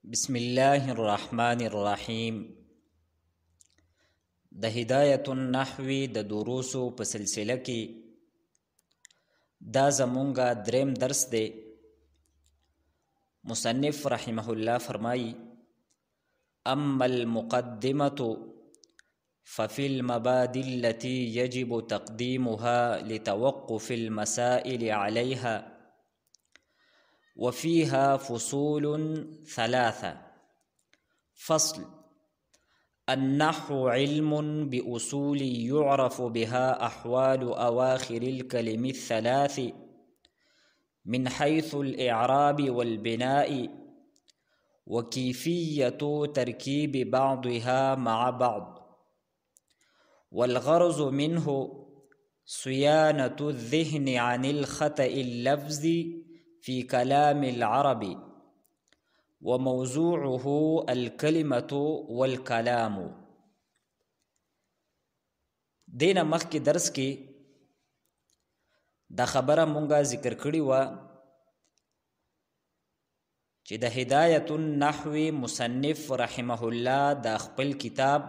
بسم الله الرحمن الرحیم. د هدایت النحوی د دروسو په سلسله کې دا زمونږه دریم درس دی. مصنف رحمه الله فرمایي: اما المقدمة ففي المبادئ التي يجب تقديمها لتوقف المسائل عليها وفيها فصول ثلاثة. فصل: النحو علم بأصول يعرف بها أحوال أواخر الكلم الثلاث من حيث الإعراب والبناء وكيفية تركيب بعضها مع بعض، والغرض منه صيانة الذهن عن الخطأ اللفظي في كلام العرب، وموضوعه الكلمة والكلام. دینا مخکې درس کې دا خبره مونږه ذکر کړې وه چې د هدایت النحو مصنف رحمه الله دا خپل کتاب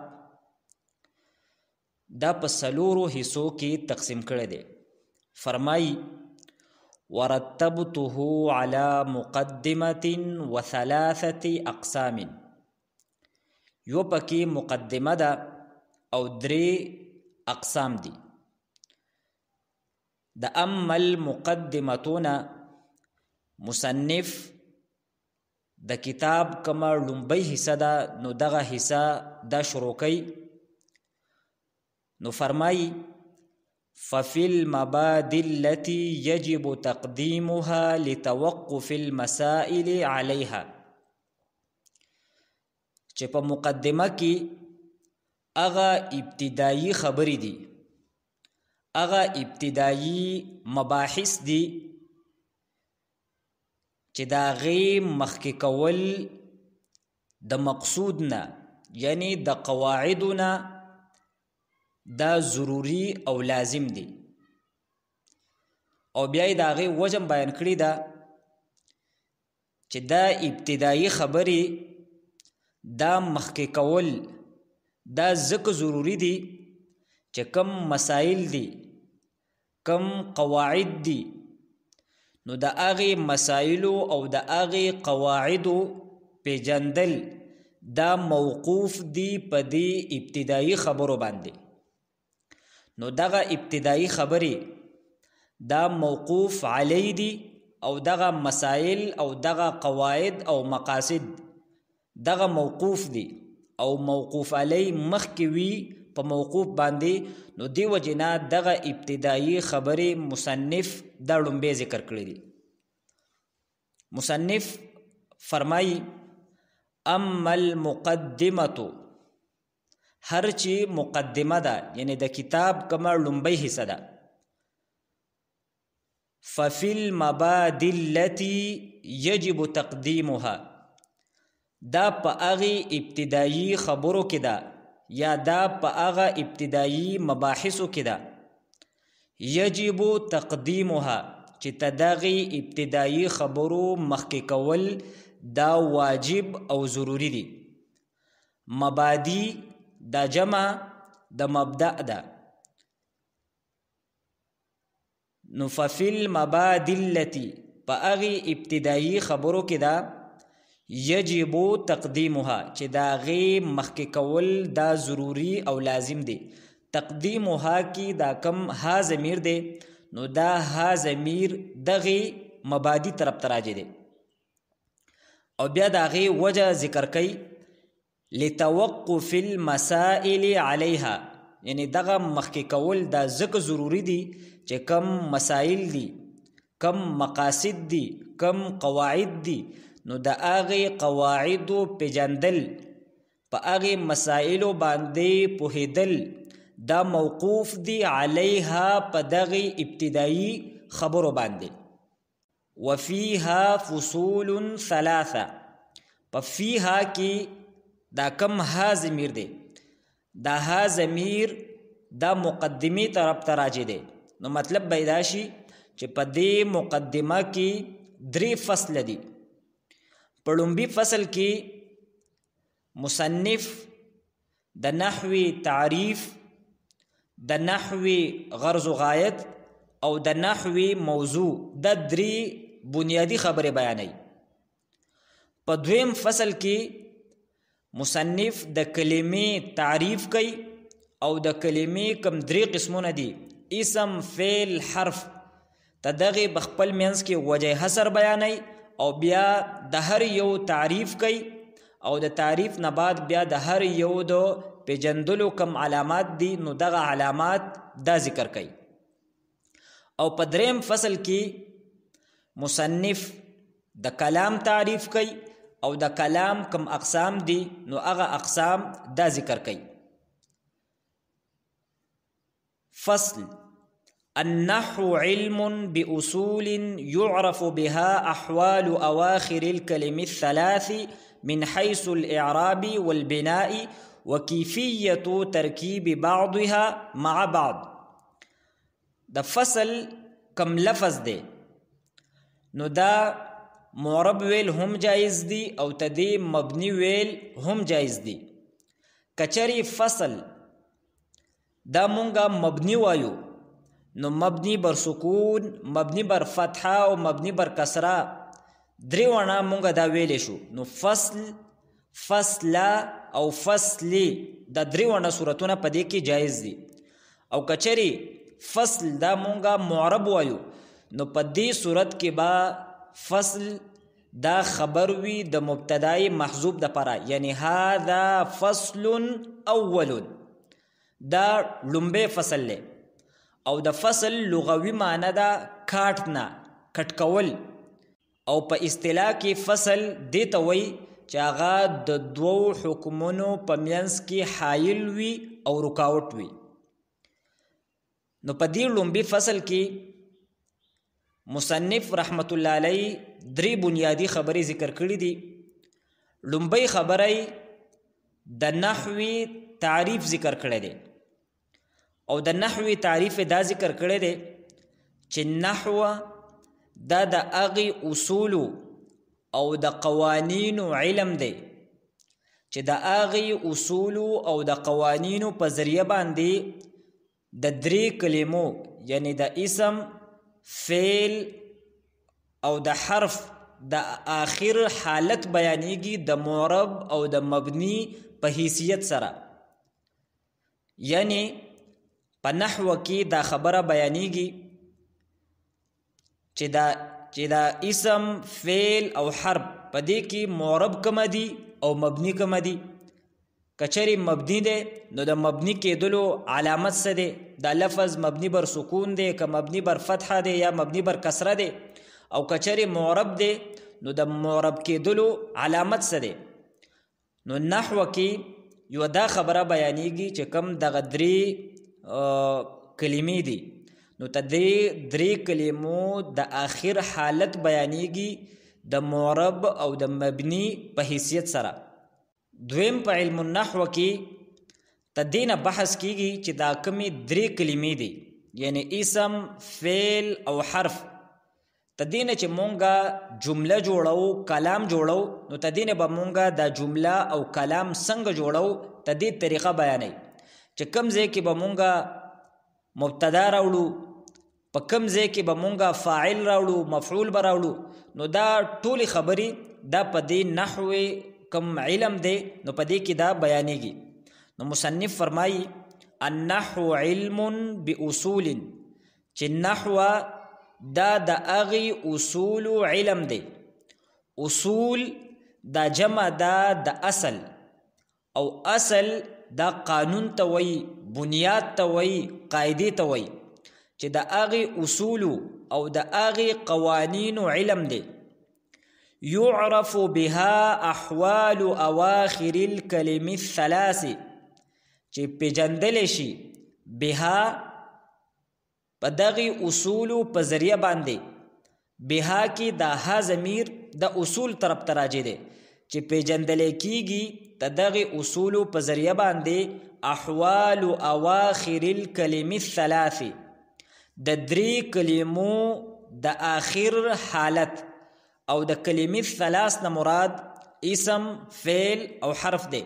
دا په څلورو حصو کې تقسیم کړی دی. فرمایي: ورتبته على مقدمة وثلاثة أقسام. یو پکې مقدمه ده او درې اقسام دي. د اما المقدمتون مصنف د کتاب کما لومبۍ حصه ده، نو دغه حصه دا شروع کوي. نو فرمایي: ففي المبادئ التي يجب تقديمها لتوقف المسائل عليها. چې په مقدمه کې هغه ابتدایي خبرې دي، هغه ابتدایي مباحث دي چې د هغې مخکې کول د مقصود نه، یعنی د قواعدو نه، دا ضروری او لازم دی. او بیا یې د هغې وجه بیان کړې ده چې دا ابتدایي خبرې دا مخکې کول دا ځکه ضروری دي چې کم مسائل دي، کم قواعد دي، نو د هغې مسایلو او د هغې قواعدو پیژندل دا موقوف دي په دې ابتدایي خبرو باندې. نو دغه ابتدایي خبرې دا موقوف علی دي، او دغه مسائل او دغه قواعد او مقاصد دغه موقوف دي او موقوف علی مخکې وي په موقوف باندې. نو دی وجنا دغه ابتدایي خبرې مصنف دا لومبې ذکر کړې دي. مصنف فرمایي: اما المقدمة، هر چی مقدمه ده یعنی د کتاب کما لومبۍ حصه ده. ففي المبادئ التي يجب تقديمها، دا په هغې ابتدایي خبرو کې ده یا دا په هغه ابتدایي مباحثو کې ده. یجب تقدیمها چې ته دغې ابتدایي خبرو مخکې کول دا واجب او ضروری دي. مبادی دا جمع د مبدأ ده. نو ففي المبادئ التي په هغې ابتدایي خبرو کې ده یجب تقدیمها چې د هغې مخکې کول دا ضروري او لازم دی. تقدیمها کې دا کم ها ضمیر دی، نو دا ها ضمیر دغې مبادی طرف ته راجع دی. او بیا د هغې وجه ذکر کوي: لتوقف المسائل عليها، یعنی دغه مخکې کول دا ځکه ضروری دي چې کم مسائل دي، کم مقاصد دي، کم قواعد دي، نو د هغې قواعدو پیژندل، په هغې مسائلو باندې پوهېدل دا موقوف دي علیها په دغې ابتدایي خبرو باندې. وفیها فصول ثلاثه، په فیها کې دا کم ها ضمیر دی، دا ها ضمیر دا مقدمه طرف ته راجع دی. نو مطلب به دا شي چې په دې مقدمه کې درې فصل دي. په لومبي فصل کې مصنف د نحوی تعریف، د نحوی غرض و غایت او د نحوی موضوع د 3 بنیادی خبرې بیانوي. په دویم فصل کې مصنف د کلمې تعریف کوي او د کلمې کم 3 قسمونه دي، اسم، فعل، حرف. تدغه بخپل منځ کې وجه حصر بیانوي او بیا د هر یو تعریف کوي او د تعریف نه بعد بیا د هر یو د پیژندلو کم علامات دي نو دغه علامات دا ذکر کوي. او په دریم فصل کې مصنف د کلام تعریف کوي او د کلام کم اقسام دي نو هغه اقسام دا ذکر کوي. فصل: النحو علم بأصول يعرف بها أحوال أواخر الكلم الثلاث من حيث الإعراب والبناء وكيفية تركيب بعضها مع بعض. دا فصل کم لفظ دے نو دا معرب ویل هم جائز دی او تدی مبنی ویل هم جائز دی. کچری فصل دا مونگا مبنی وایو نو مبنی بر سکون، مبنی بر فتحه او مبنی بر کسره دریوانا مونگا دا ویلی شو. نو فصل، فصله او فصلی دا دریوانا صورتونه پدې کې جایز دي. او کچری فصل دا مونگا معرب وایو نو پدې صورت کې با فصل دا خبر وی د مبتدای محذوب د پاره، یعنی هذا فصل اول، دا لومبه فصل له. او د فصل لغوي معنی دا کاټنا کټکول، او په اصطلاح کې فصل دیته وی چې هغه د 2 حکمونو په منځ کې حایل وي او رکاوټ وي. نو په دې لومبي فصل کې مصنف رحمت الله علیه 3 بنیادی خبرې ذکر کړې دي. لومبي خبرې د نحوی تعریف ذکر کړی دی او د نحوی تعریف دا ذکر کړی دی چې نحو دا د هغې اصولو او د قوانینو علم دی چې د هغې اصولو او د قوانینو په ذریعه باندې د 3 کلمو یعنی د اسم، فعل او د حرف د آخر حالت بیانیږي د معرب او د مبنی په حیثیت سره. یعنی په نحو کې دا خبره بیانیږي چې دا اسم، فعل او حرف په دې کې معرب کوم دي او مبنی کوم دي. کچری مبنی دی نو د مبنی کېدلو علامت څه دی؟ دا لفظ مبنی بر سکون دی که مبنی بر فتحه دی یا مبنی بر کسره دی. او کچری معرب دی نو د معرب کېدلو علامت څه دی؟ نو نحو کې یو دا خبره بیانیږي چې کم دغه 3 کلمې دي نو ته دې 3 کلمو د آخر حالت بیانیږي د معرب او د مبنی په حیثیت سره. دویم په علم النحو کې تدینه بحث کیږي چې دا کمی 3 کلمې دي یعنی اسم، فعل او حرف. تدینه چې مونږه جمله جوړو، کلام جوړو نو تدینه به مونږه دا جمله او کلام څنګه جوړو تدې طریقه بیانوي چې کم ځای کې به مونږه مبتدا راوړو، په کم ځای کې به مونږه فاعل راوړو، مفعول به راوړو. نو دا ټولې خبرې دا په دې نحو کم علم دی نو په دې کې دا بیانېږي. نو مصنف فرمایي النحو علم باصول، چې نحو دا د هغې اصولو علم دی. اصول دا جمع دا د اصل، او اصل دا قانون ته وایي، بنیاد ته وایي، قاعدې ته وایي چې د هغې اصولو او د هغې قوانینو علم دی. يعرف بها احوال اواخر الكلم الثلاث، چې پیژندلی شي بها په دغې اصولو په ذریعه باندې. بها کې دا ها ضمیر د اصول طرف ته راجع دی چې پیژندلی کیږي د دغې اصولو په ذریعه باندې احوال اواخر الكلم الثلاث، د 3 کلمو د آخر حالت. او د کلمې 3 نه مراد اسم فعل او حرف دی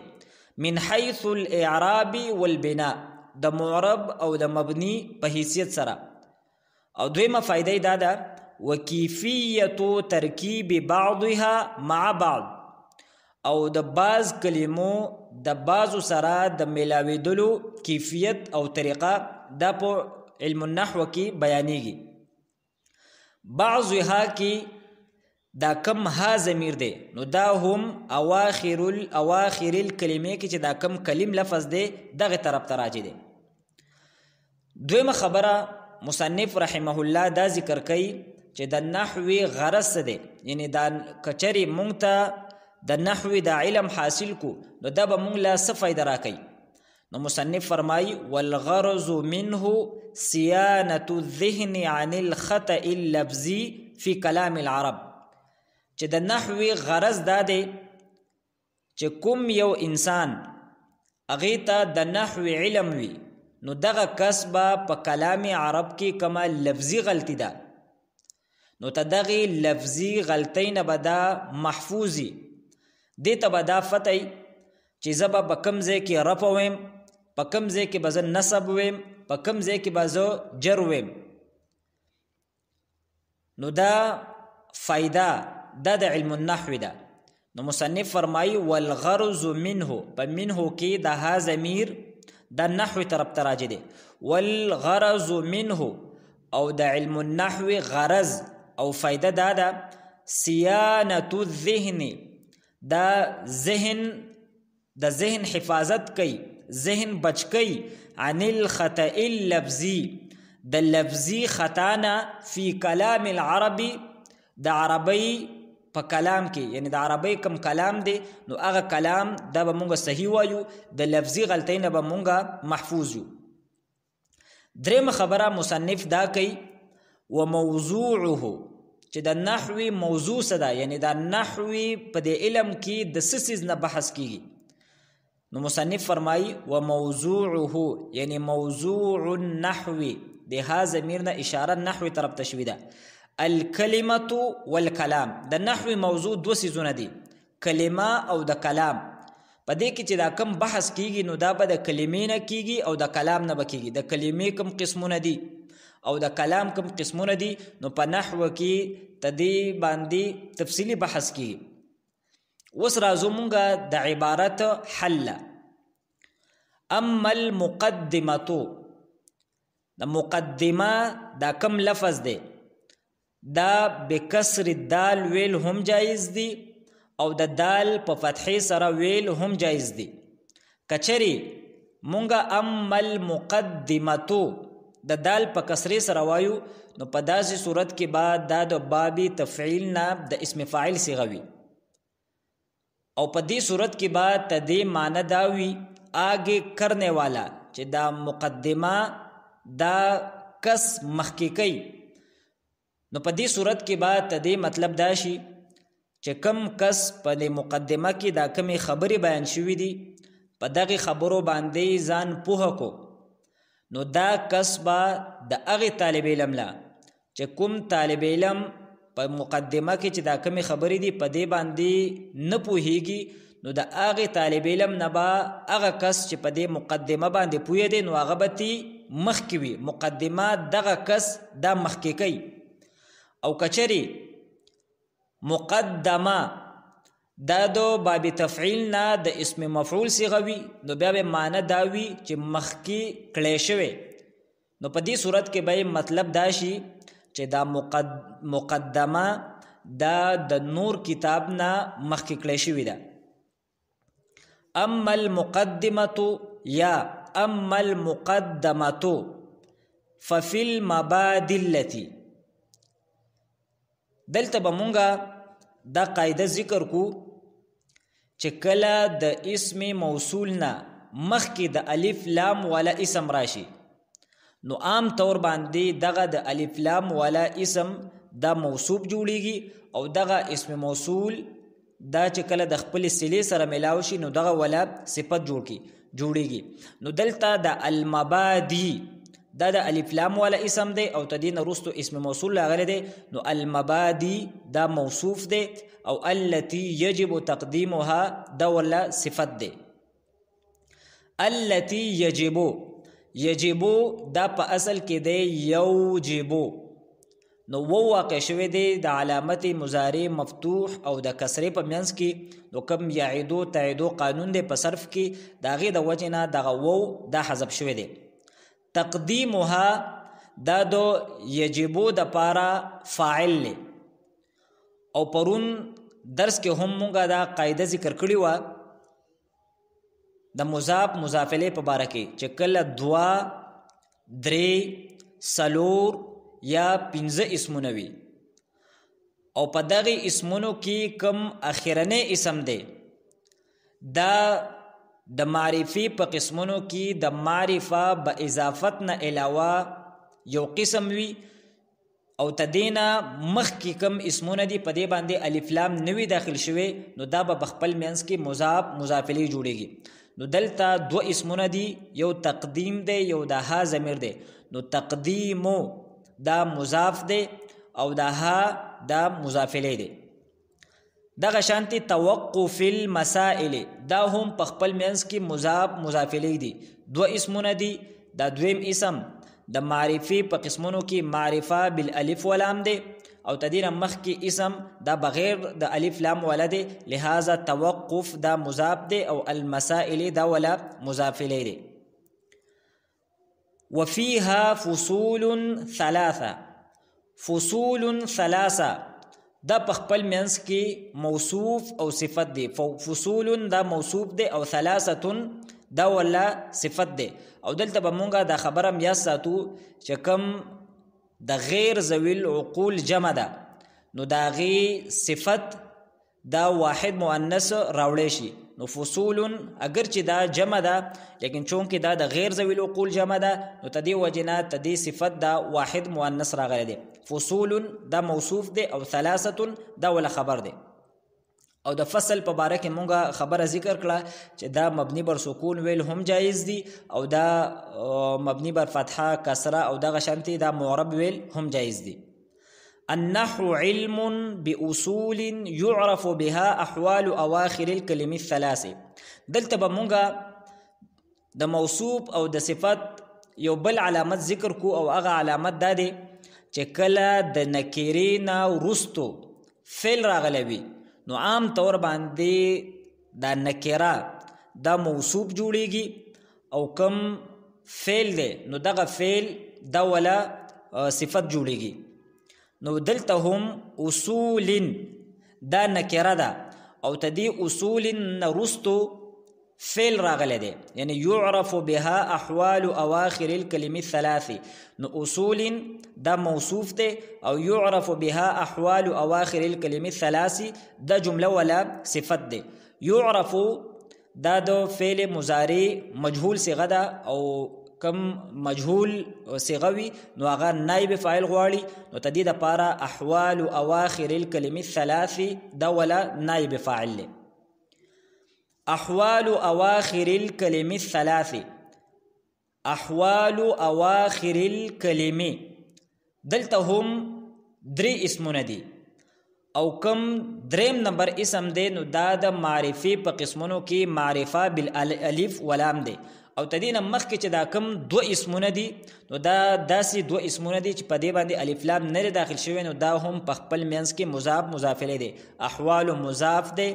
من حيث الاعراب والبناء د معرب او د مبني په حیثیت سره. او دویمه فائدې دا ده وکیفیت ترکیب بعضها مع بعض او د بعض کلمو د بعضو سره د ملاویدلو کیفیت او طریقه دا په علم النحو کې بیانېږي. بعضها کې دا کم ها ضمیر دی نو دا هم اواخر الکلمې کې چې دا کم کلم لفظ دی دغه طرف ته راځي دی. دویمه خبره مصنف رحمه الله دا ذکر کوي چې د نحوی غرض څه دی، یعنی دا کچری مونږ ته د نحوی د علم حاصل کو نو دا به مونږ له څه فایده راکوي. نو مصنف فرمایي والغرض منه صيانة الذهن عن الخطأ اللفظي في كلام العرب. چې د نحوی غرض دا دی چې کوم یو انسان هغې ته د نحوی علم وي نو دغه کس به په کلام عرب کې کومه لفظي غلطي ده نو ته دغې لفظي غلطۍ نه به دا محفوظي، دې ته به دا فتئ چې زه به په کوم ځای کې رفع ویم، په کوم ځای کې به زه نصب ویم، په کوم ځای کې به زه جر ویم. نو دا فایده دا د علم النحو ده. نو مصنف فرمایي والغرض منه، په منه کې د ها ضمیر د نحو طرف ته راځي دی. والغرض منه او د علم النحو غرض او فایده دا ده صيانة الذهن، دا ذهن حفاظت کوي، ذهن بچ کوي عن الخطأ اللفظي د لفظي خطانا فی کلام العربی د عربی په کلام کې، یعنی د عربی کم کلام دی نو هغه کلام دا به مونږ صحیح وایو، د لفظي غلطۍ نه به مونږ محفوظ یو. درېمه خبره مصنف دا کوي وموضوعه، چې د نحوی موضوع څه ده، یعنی د نحوی په دې علم کې د څه څیز نه بحث کیږي. نو مصنف فرمایي وموضوعه یعنی موضوع النحو، د ها ضمیر نه اشاره نحوی طرف ته شوې ده. الکلمة والکلام، د نحوی موضوع دو څیزونه دي، کلمه او د کلام. په دې کې چې دا کم بحث کیږي نو دا به د کلمې نه کیږي او د کلام نه به کیږي. د کلمې کم قسمونه دي او د کلام کم قسمونه دي، نو په نحو کې تدې باندې تفصیلی بحث کیږي. اوس راځو مونږه د عبارت حل. اما المقدمه، د مقدمه دا کم لفظ دی دا بکسر الدال ویل هم جایز دی او د دال په فتحې سره ویل هم جایز دی. کچری مونږه اما المقدمه د دال په کسرې سره وایو نو په داسې صورت کې بعد دا د بابي تفعیل نه د اسم فاعل صیغه وي، او په دې صورت کې بعد تدې معنی دا وي آگے کرنے والا، چې دا مقدمه دا کس مخکې کوي. نو په دې صورت کې بعد تدې مطلب دا شي چې کم کس په دې مقدمه کې دا کمې خبرې بیان شوي دي په دغه خبرو باندې ځان پوهه کو، نو دا کس به د هغې طالب علم لا چې کوم طالب علم په مقدمه کې چې دا کمې خبرې دي په دې باندې نه پوهیږي، نو د هغې طالب علم نه به هغه کس چې په دې مقدمه باندې پوهه دی نو هغه به تي مخکې وي، مقدمه دغه کس دا مخکې کوي. او کچری مقدمه دا دو باب تفعیل نه د اسم مفعول صیغه وي نو بیا به معنی دا وي چې مخکې کړی شوی، نو په دې صورت کې به مطلب دا شي چې دا مقدمه دا د نور کتاب نه مخکې کړی شوی ده. اما المقدمه یا اما المقدمه ففي المبادئ التي، دلته به مونږه دا قاعده ذکر کو چې کله د اسم موصول نه مخکې د الف لام والا اسم راشي نو عام طور باندې دغه د الف لام والا اسم دا موصوب جوړیږي او دغه اسم موصول دا چې کله د خپل صلې سره ملاو شي نو دغه ولا صفت جوړیږي. نو دلته د المبادی دا د الف لام والا اسم دی او تدین رستو اسم موصول راغلی دی نو المبادی دا موصوف دی او التي يجب تقديمها دا ولا صفت دی. التي یجبو دا په اصل کې دی یوجبو نو واقع شوی دی د علامت مضارع مفتوح او د کسرې په منځ کې نو کم یعیدو تعیدو قانون دی په صرف کې د هغې د وجې نه دغه وو دا حذف شوی دی. تقدیمها دا دو یجبو د پاره فاعل لی او پرون درس کې هم مونږه دا قاعده ذکر کړې وه د مضاف مضافله په باره کې چې کله 2 3 4 یا 15 اسمونه وي او په دغه اسمونو کې کم اخرنی اسم دی دا د معرفي په قسمونو کې د معرفه به اضافت نه علاوه یو قسم وي او تدینا مخکې کم اسمونه دي په دې باندې الف لام نوي داخل شوي نو دا به خپل منځ کې مضاف مضافله جوړیږي. نو دلته 2 اسمونه دي یو تقدیم دی یو د ها ضمیر دی نو تقدیمو دا مضاف دی او د ها دا مضافله دی. دغه شانتي توقف المسائل دا هم په خپل منځ کې مضاف مضافله دي 2 اسمونه دي دا دویم اسم د معرفي په قسمونو کې معرفه بالالف ولام دی او تدین مخ کې اسم دا بغیر د الف لام ولا دی لہذا توقف دا مضاف دی او المسائل دا ولا مضافله دی. وفيها فصول 3 فصول 3 دا په خپل منځ کې موصوف او صفت دی. فصول دا موصوف دی او 3 دا ولا صفت دی او دلته به مونږه دا خبره هم یاد ساتو چې کم د غیر ذوی العقول جمع ده نو دا غي صفت دا واحد مؤنث راوړی شي نو فصول اگر چې دا جمع ده لیکن چونکې دا د غیر ذوی العقول جمع ده نو تدې وجنه تدې صفت دا واحد مؤنث راغلی دی. فصول دا موصوف دی او 3 دا ولا خبر دی. او د فصل په باره کې مونږه خبره ذکر کړه چې دا مبني بر سکون ویل هم جایز دي او دا مبني بر فتحه کسره او دغه شانتي دا معرب ویل هم جایز دي. النحو علم بأصول يعرف بها أحوال أواخر الكلم 3 دلته به مونږه د موصوف او د صفت یو بل علامت ذکر کو او هغه علامت دا دی چې کله د نکیرې نه وروستو فعل راغلی وي نو عام طور باندې دا نکره دا موصوف جوړیږي او کم فعل دی نو دغه فعل دا ولا صفت جوړیږي. نو دلته هم اصول دا نکره ده او تدی اصول نرستو فعل راغلی دی یعنی یعرف بها احوال اواخر الکلم 3 نو اصول دا موصوف دی او یعرف بها احوال اواخر الکلم 3 دا جمله ولا صفت دی. یعرف دا د فعل مضارع مجهول صيغه ده او کم مجهول صيغه وي نو هغه نائب فاعل غواړي نو تدې د پاره احوال اواخر الکلم 3 دا ولا نائب فاعل له. احوال اواخر الكلم 3 احوال اواخر الكلم دلته هم 3 اسمونه دي او کم دریم نمبر اسم دی نو دا د معرفي په قسمونو کې معرفه بالالف ولام دی او تدین مخکې چې دا کم 2 اسمونه دي نو دا داسې 2 اسمونه دي چې په دې باندې الف لام نه داخل شوی نو دا هم په خپل منځ کې مضاف مضافله دي. احوال مضاف دی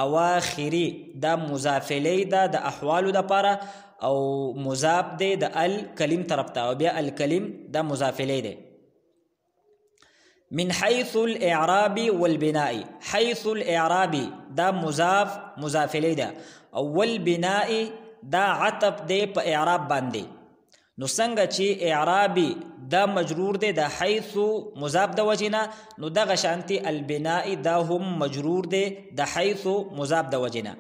اواخری دا مضافله ده د احوالو د پاره او مضاف دی د الکلم طرف ته او بیا الکلم دا مضافله ده. من حيث الاعراب والبناء حيث الاعراب دا مضاف مضافله ده او والبناء دا عطف دی په اعراب باندې نو څنګه چې اعرابي دا مجرور دی د حيث مضاف د وجنه نو دغه شانتي البناء دا هم مجرور دی د حيث مضاف د وجنه.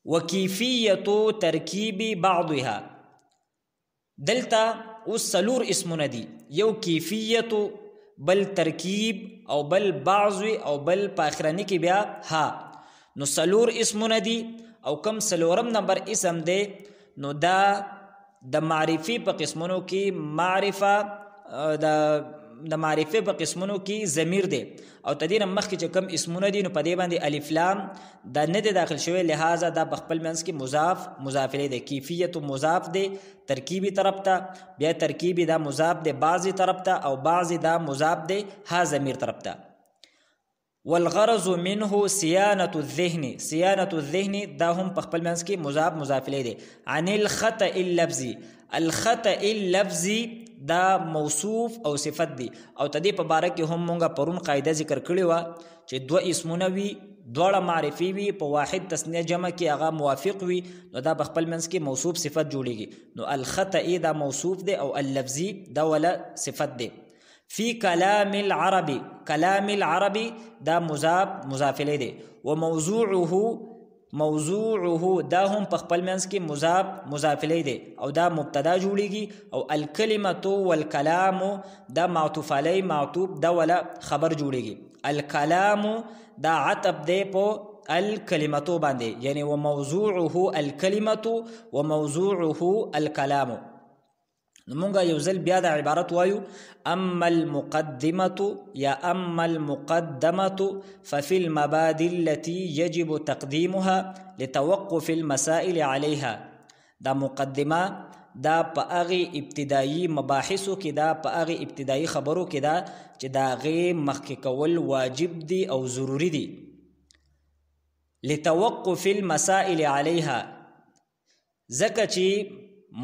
وكيفيه ترکیب بعضها دلته اوس څلور اسمونه دي یو کیفیت بل ترکیب او بل بعض او بل په اخرنی کې بیا ها نو څلور اسمونه دي او کم څلورم نمبر اسم دی نو دا د معرفي په قسمونو کې معرفه د معرفه په قسمونو کې ضمیر دی او تدین مخکې چې کم اسمونه دي نو په دې باندې الف لام دا نه دی داخل شوی، لہذا دا په خپل منځ کې مضاف مضاف الیه دی. کیفیت مضاف دی ترکیبی طرف ته، بیا ترکیبی دا مضاف دی بعضی طرف ته، او بعضی دا مضاف دی ها ضمیر طرف ته. والغرض منه صيانة الذهن، صيانة الذهن دا هم په خپل منځ کې مضاف مضاف الیه دی. عن الخطأ اللفظي، الخطأ اللفظي دا موصوف او صفت دی او تدې په باره کې هم مونږه پرون قاعده ذکر کړې وه چې دوه اسمونه وي دواړه معرفي وي په واحد تسنیه جمع کې هغه موافق وي نو دا په خپل منځ کې موصوف صفت جوړیږي. نو الخطأ دا موصوف دی او اللفظي دا ولا صفت دی. فی کلام العربی، کلام العربی دا مضاف مضاف الیه دی. وموضوعه، موضوعه دا هم په خپل منځ کې مضاف مضاف الیه دی او دا مبتدا جوړیږي. او الکلمه والکلام دا معطوف علی معطوف دا ولا خبر جوړیږي. الکلام دا عطف دی په الکلمه باندې، یعنی وموضوعه الکلمه وموضوعه الکلام. مونږه یو ځل بیا د عبارت وایو. اما المقدمه یا اما المقدمه ففي المبادئ التي يجب تقديمها لتوقف المسائل عليها. دا مقدمه دا په هغې ابتدایي مباحثو کې، دا په هغې ابتدایي خبرو کې ده چې د هغې مخکې کول واجب دي او ضروري دي. لتوقف المسائل عليها ځکه چې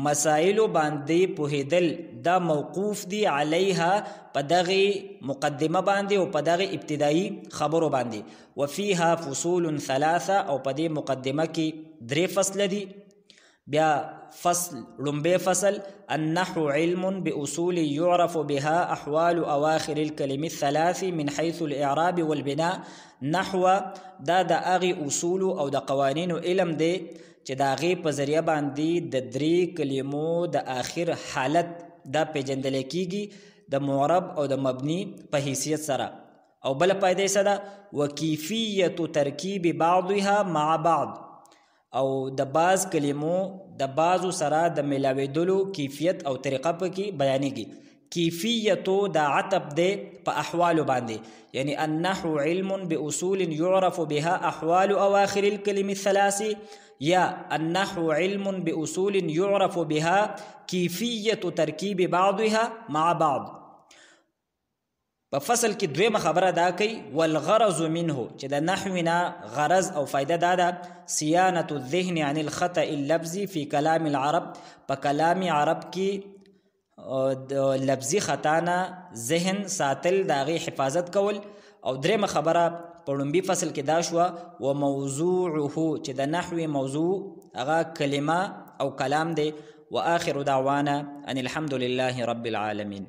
مسائلو باندې پوهیدل دا موقوف دی علیها په دغې مقدمه باندې او په دغې ابتدایي خبرو باندې. وفیها فصول ثلاثه او په دې مقدمه کې 3 فصل دي. بیا فصل لومبی فصل النحو علم بأصول يعرف بها أحوال أواخر الكلم الثلاث من حيث الإعراب والبناء. نحو دا د هغې اصول او د قوانینو علم دی چې د هغې په ذریعه باندې د 3 کلمو د آخر حالت دا پیژندلی کیږي د معرب او د مبني په حیثیت سره. او بله فایده یې څه ده؟ وکیفیت ترکیب بعضها مع بعض، او د بعض کلمو د بعضو سره د ملاویدلو کیفیت او طریقه پکې بیانېږي. کیفیتو دا عطف دی په احوالو باندې، یعنی النحو علم باصول يعرف بها احوال اواخر الكلم الثلاث، یا النحو علم باصول يعرف بها کیفیت ترکیب بعضها مع بعض. په فصل کې دویمه خبره دا کوي والغرض منه چې د نحو نه غرض او فایده دا ده صيانة الذهن عن الخطأ اللفظي في كلام العرب، په کلام عرب کې لفظي خطا نه ذهن ساتل د هغې حفاظت کول. او درېمه خبره په لومبي فصل کې دا شوه وموضوعه چې د نحوي موضوع هغه کلمه او کلام دی. وآخر دعوانا ان الحمد لله رب العالمين.